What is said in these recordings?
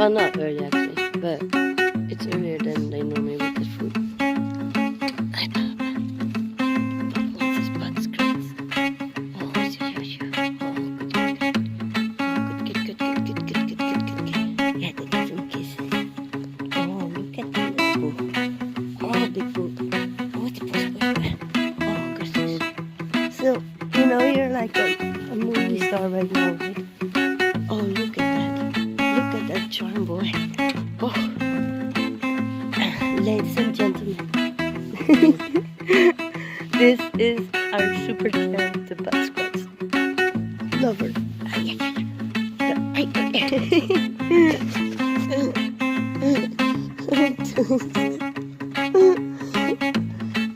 Well, not early actually, but it's earlier than they normally would get food. I love these butt scratches. Oh, good. Yeah, they give him kisses. Oh, look at the little boo. Oh, big boo. Oh, the push. Oh, goodness. So, you're like a movie star right now, right? Oh, look at that. Look at that charm boy. Oh, ladies and gentlemen. This is our super fan, the butt squats. Lover.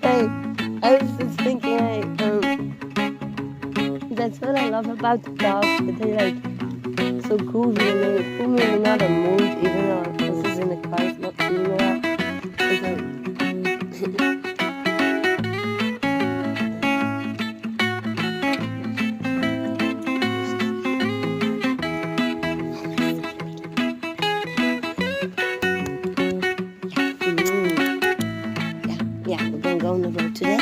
Hey, I was just thinking, that's what I love about the dogs, that they like so goofy and they put me in another mood, even though this is in the car, it's not feeling well. It's like, yeah, we're gonna go on the road today.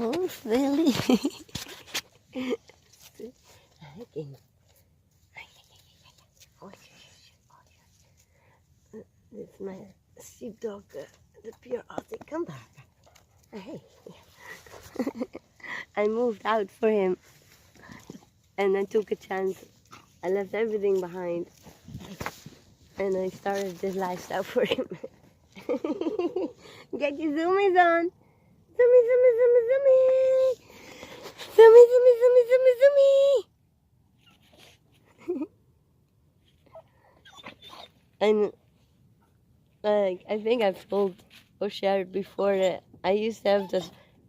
Oh, silly. This is my sheepdog, the pure Aussie. Come back. Hey. I moved out for him and I took a chance. I left everything behind and I started this lifestyle for him. Get your zoomies on. Zoomie. And I think I've told or shared before that I used to have to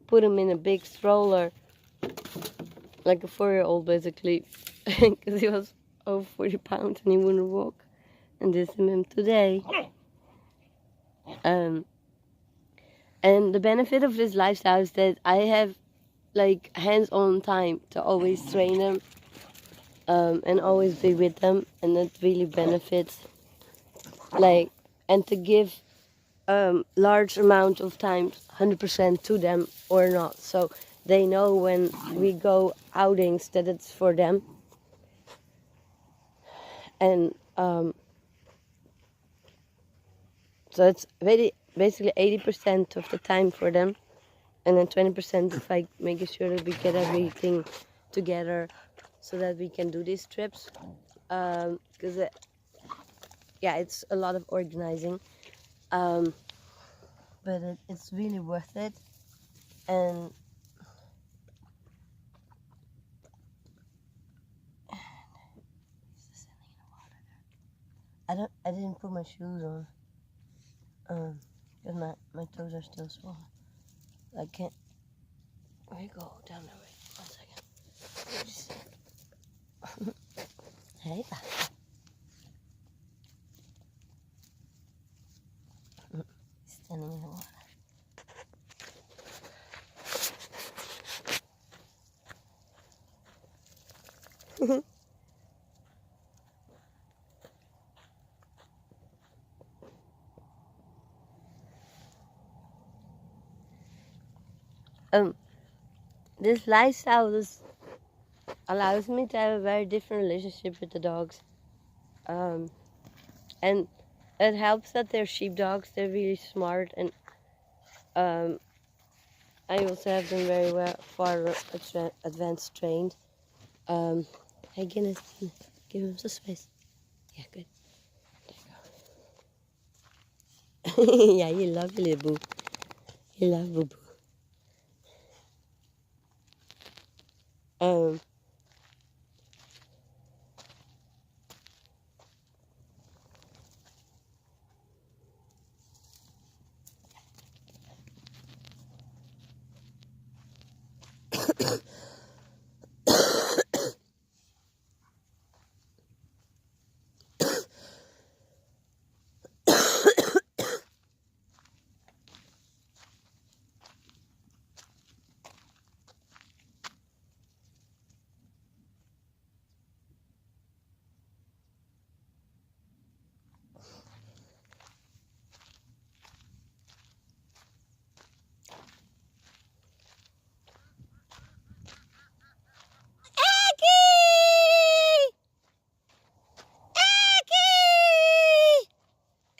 put him in a big stroller, like a 4-year-old basically, because he was over 40 pounds and he wouldn't walk. And this is him today. And the benefit of this lifestyle is that I have like hands-on time to always train them and always be with them, and that really benefits. And to give large amount of time 100% to them or not, so they know when we go outings that it's for them. And so it's basically 80% of the time for them, and then 20% if I making sure that we get everything together so that we can do these trips, because it's a lot of organizing, but it's really worth it. And I didn't put my shoes on. Because my toes are still swollen. I can't. Where you go? Down the way. 1 second. Hey. Standing in the water. This lifestyle allows me to have a very different relationship with the dogs. And it helps that they're sheepdogs. They're really smart, and I also have them very far advanced trained. Hey Guinness, give him some space. Yeah, good. There you go. Yeah, you love your little boo. You love boo boo.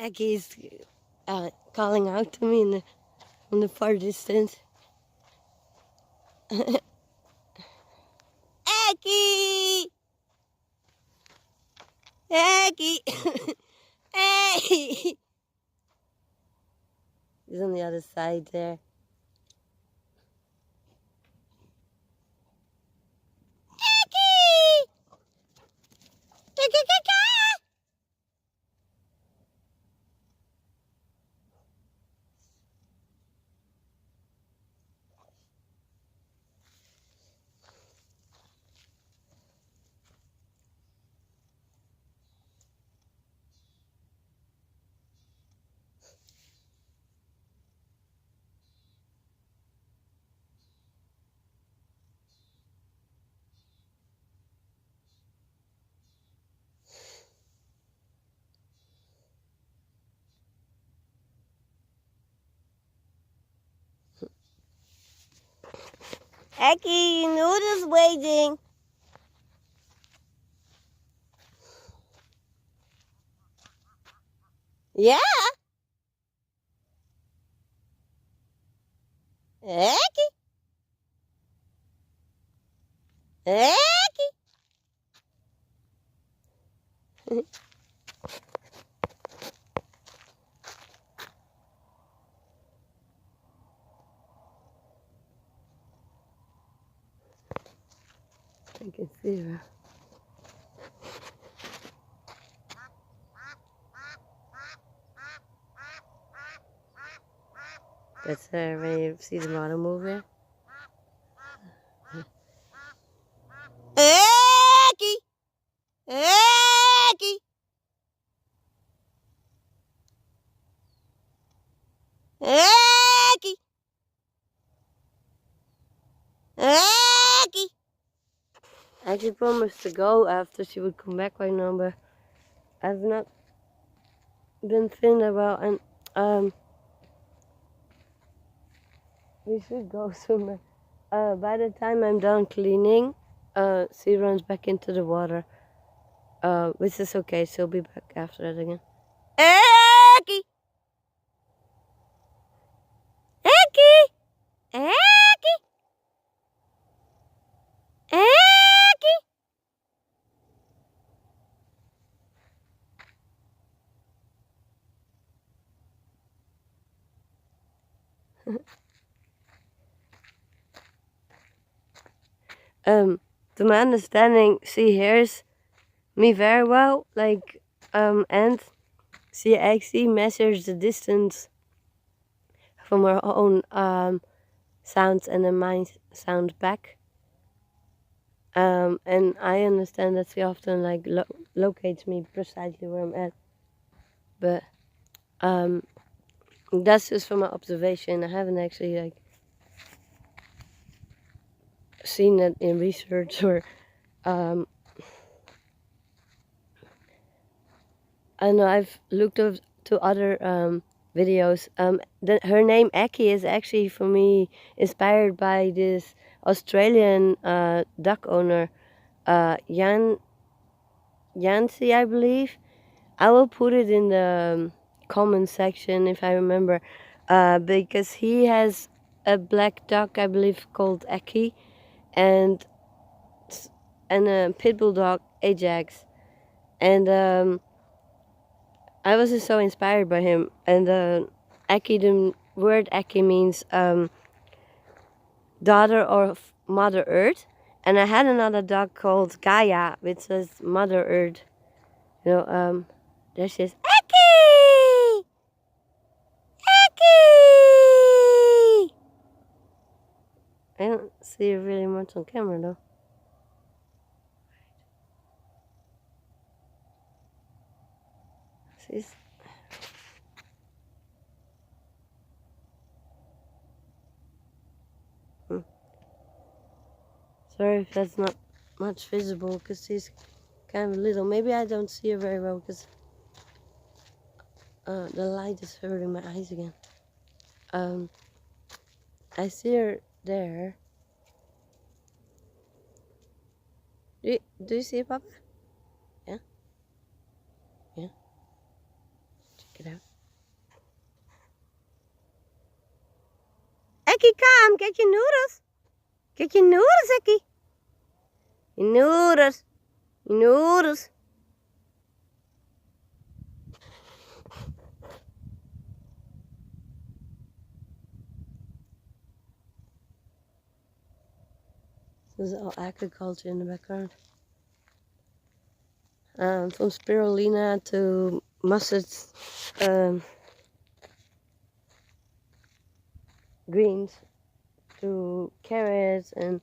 Aggie is calling out to me in the far distance. Aggie! Aggie! Hey! He's on the other side there. Aggie! Aggie, noodles waiting. Yeah. Aggie. Aggie. I can see her. That's her. Ready to see the model move there? Aggie! Aggie! Aggie! Aggie! I actually promised to go after she would come back right now, but I've not been thinking about, and we should go sooner. By the time I'm done cleaning, she runs back into the water. Which is okay, she'll be back after that again. Aggie! Aggie! Aggie! Aggie! To my understanding, she hears me very well, and she actually measures the distance from her own sounds and then mine sound back. And I understand that she often like locates me precisely where I'm at. But that's just from my observation. I haven't actually like seen it in research or I know I've looked up to other videos. Her name Aki is actually for me inspired by this Australian duck owner, Yancy, I believe. I will put it in the comment section if I remember, because he has a black duck, I believe, called Aki, and a pit bull dog, Ajax, and I was just so inspired by him. And Aki, the word Aki means daughter of Mother Earth. And I had another dog called Gaia, which says Mother Earth. You know, there she is. Aki! Aki! I don't see her really much on camera though. She's sorry if that's not much visible because she's kind of little. Maybe I don't see her very well because the light is hurting my eyes again. I see her there. Do you see it, Papa? Yeah? Yeah? Check it out. Eki, come! Get your noodles! Get your noodles, Eki! Your noodles! Your noodles! There's all agriculture in the background. From spirulina to mustard greens to carrots and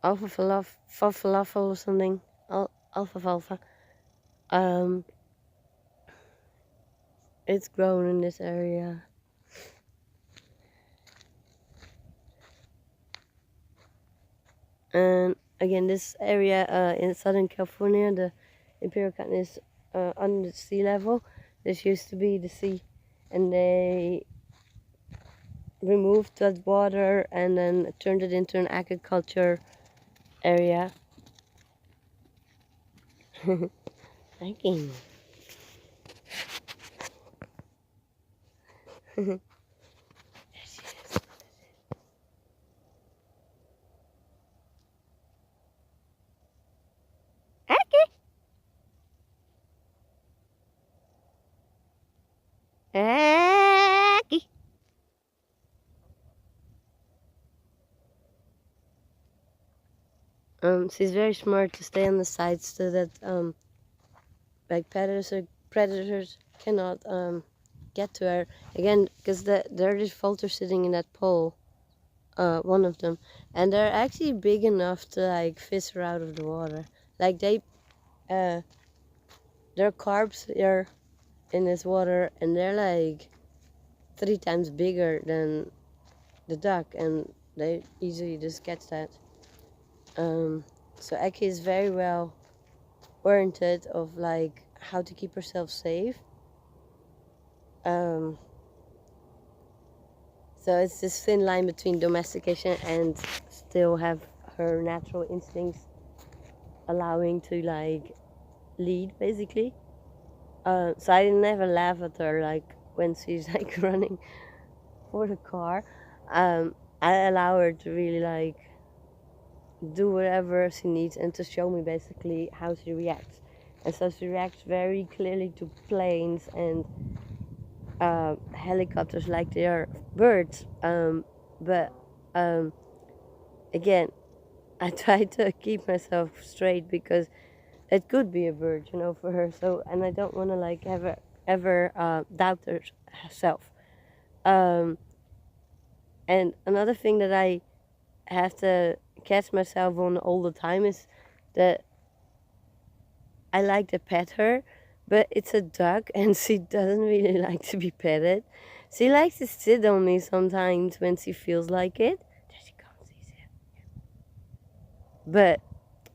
falafel or something. Alfalfa. It's grown in this area. And again, this area in Southern California, the Imperial Cotton is under sea level. This used to be the sea, and they removed that water and then turned it into an agriculture area. Hiking. Aki. She's very smart to stay on the sides so that like predators cannot get to her again because they're just vultures sitting in that pole, one of them, and they're actually big enough to like fish her out of the water. Like their carbs are in this water and they're like 3 times bigger than the duck, and they easily just catch that. So Aki is very well oriented of like how to keep herself safe. So it's this thin line between domestication and still have her natural instincts allowing to like lead basically. So I never laugh at her like when she's like running for the car. I allow her to really like do whatever she needs and to show me basically how she reacts. And so she reacts very clearly to planes and helicopters like they are birds. But again, I try to keep myself straight because it could be a bird, you know, for her. So, and I don't want to like ever doubt herself. Um, and another thing that I have to catch myself on all the time is that I like to pet her, but it's a duck and she doesn't really like to be petted. She likes to sit on me sometimes when she feels like it. There she comes, she's here. But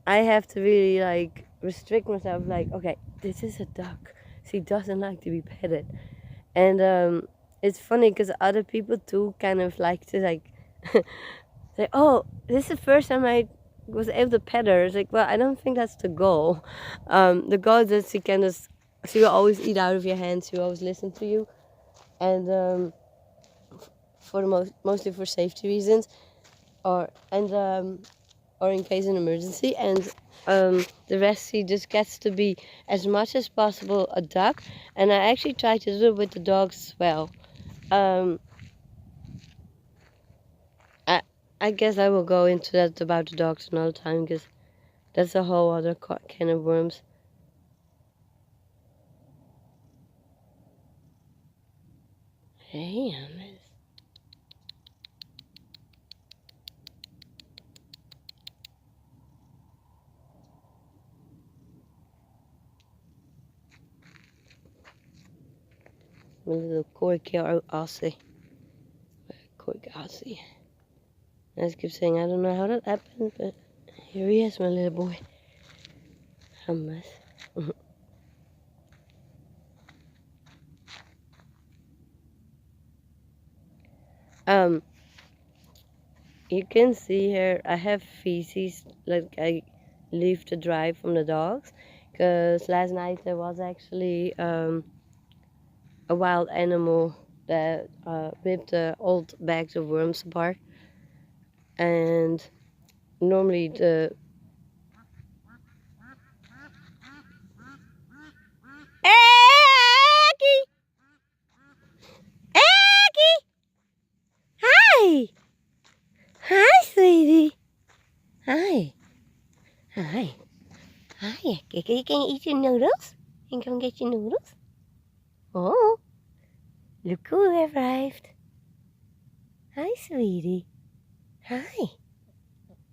I have to really like restrict myself, like, okay, this is a duck. She doesn't like to be petted. And it's funny because other people too kind of like to like say, oh, this is the first time I was able to pet her. It's like, well, I don't think that's the goal. The goal is that she will always eat out of your hands. She will always listen to you, and for the mostly for safety reasons, or in case of an emergency. And the rest, she just gets to be as much as possible a duck. And I actually try to do it with the dogs as well. I I guess I will go into that about the dogs another time because that's a whole other can of worms. Hey, Amis. My little corky Aussie. Corky Aussie. I just keep saying, I don't know how that happened, but here he is, my little boy. Hummus. You can see here, I have feces, like I leave to dry from the dogs, because last night there was actually a wild animal that ripped the old bags of worms apart, and normally the Aggie! Aggie! Hi! Hi, sweetie. Hi. Hi. Hi, Aggie. You can eat your noodles? You can come get your noodles? Oh, look who arrived. Hi, sweetie. Hi.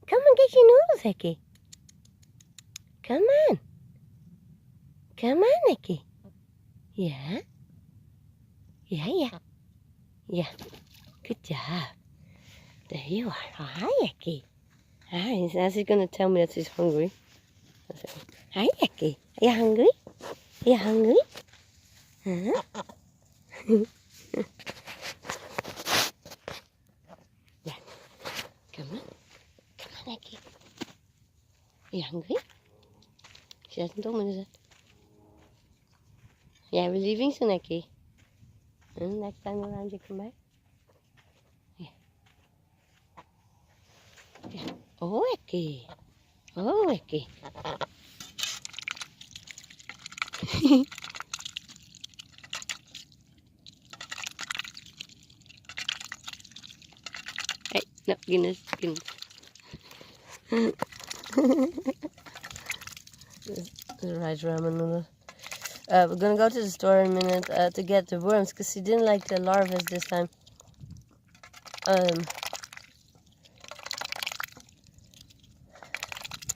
Come and get your noodles, Aggie. Come on. Come on, Aggie. Yeah? Yeah. Yeah. Good job. There you are. Hi, Aggie. Hi. Now she's going to tell me that she's hungry. Hi, Aggie. Are you hungry? Are you hungry? Huh? Yeah. Come on. Come on, Aggie. Are you hungry? She hasn't told me that. Yeah, we're leaving soon, Aggie. And next time around you come back. Yeah. Yeah. Oh, Aggie. Oh, Aggie. Hey, no, Guinness. The right ramen noodle. We're gonna go to the store in a minute to get the worms because she didn't like the larvae this time.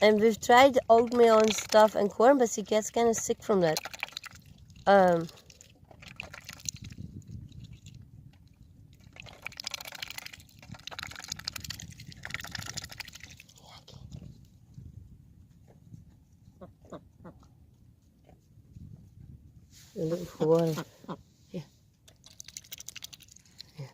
And we've tried oatmeal and stuff and corn, but she gets kind of sick from that. You're looking for water. Yeah. Yeah.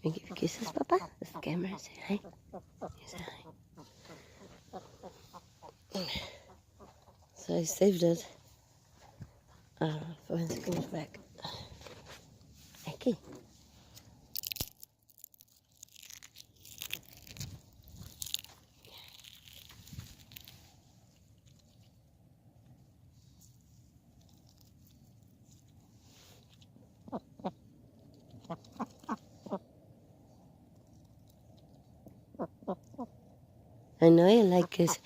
You give kisses, Papa? The camera say hi. You say hi. So I saved it for when she comes back. Okay. I know you like this.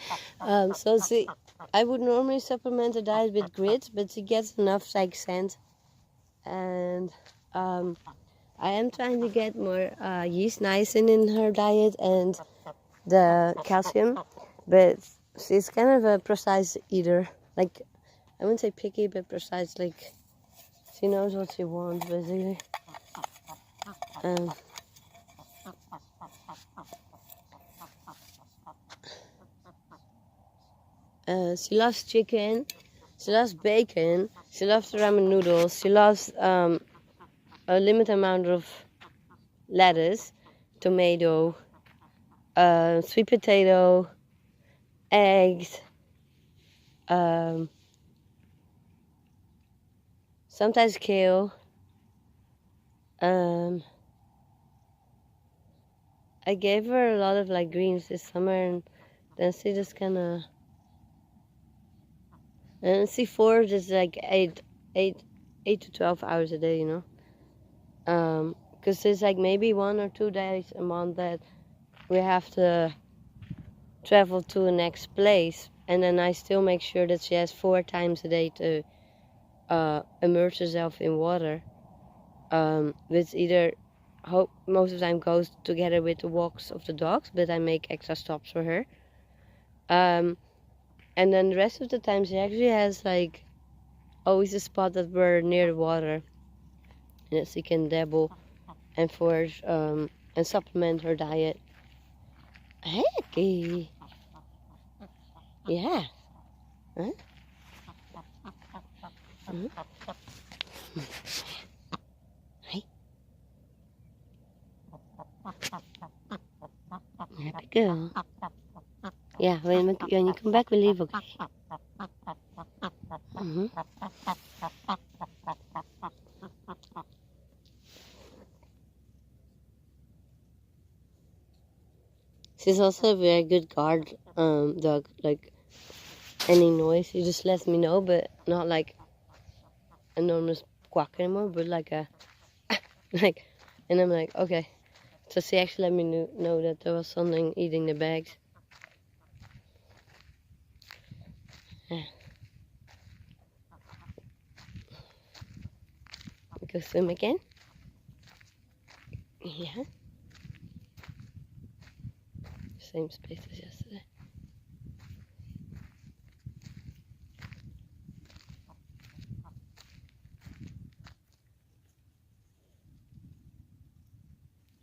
So she, I would normally supplement the diet with grit, but she gets enough like sand, and I am trying to get more yeast niacin in her diet and the calcium, but she's kind of a precise eater. Like, I wouldn't say picky, but precise. Like, she knows what she wants, basically. Um, she loves chicken, she loves bacon, she loves ramen noodles, she loves a limited amount of lettuce, tomato, sweet potato, eggs, um, sometimes kale. I gave her a lot of like greens this summer, and then she just kind of, and she foraged is like 8 to 12 hours a day, you know. Because there's like maybe 1 or 2 days a month that we have to travel to the next place, and then I still make sure that she has 4 times a day to immerse herself in water, which either most of the time goes together with the walks of the dogs, but I make extra stops for her. And then the rest of the time she actually has like always a spot that we're near the water, and that she can dabble and forage and supplement her diet. Hey, yeah. Huh? Hey, happy girl. Yeah, when you come back, we leave, okay? Mm-hmm. She's also a very good guard dog. Like, any noise, she just lets me know, but not like enormous quack anymore, but like a like, and I'm like, okay. So she actually let me know that there was something eating the bags. Yeah. Go swim again? Yeah. Same space as yesterday.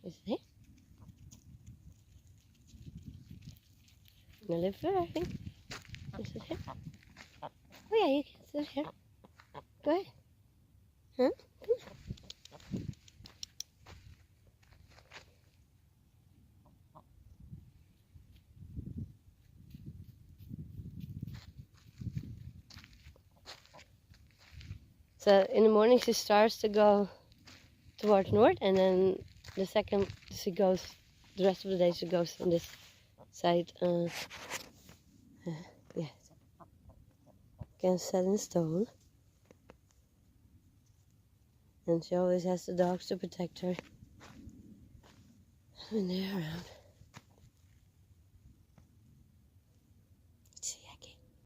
Is it here? No live there, I think. Is it here? Oh yeah, you can sit here. Go ahead. Huh? So in the morning she starts to go towards north, and then the second she goes, the rest of the day she goes on this side. Yeah, can set in stone, and she always has the dogs to protect her when they're around.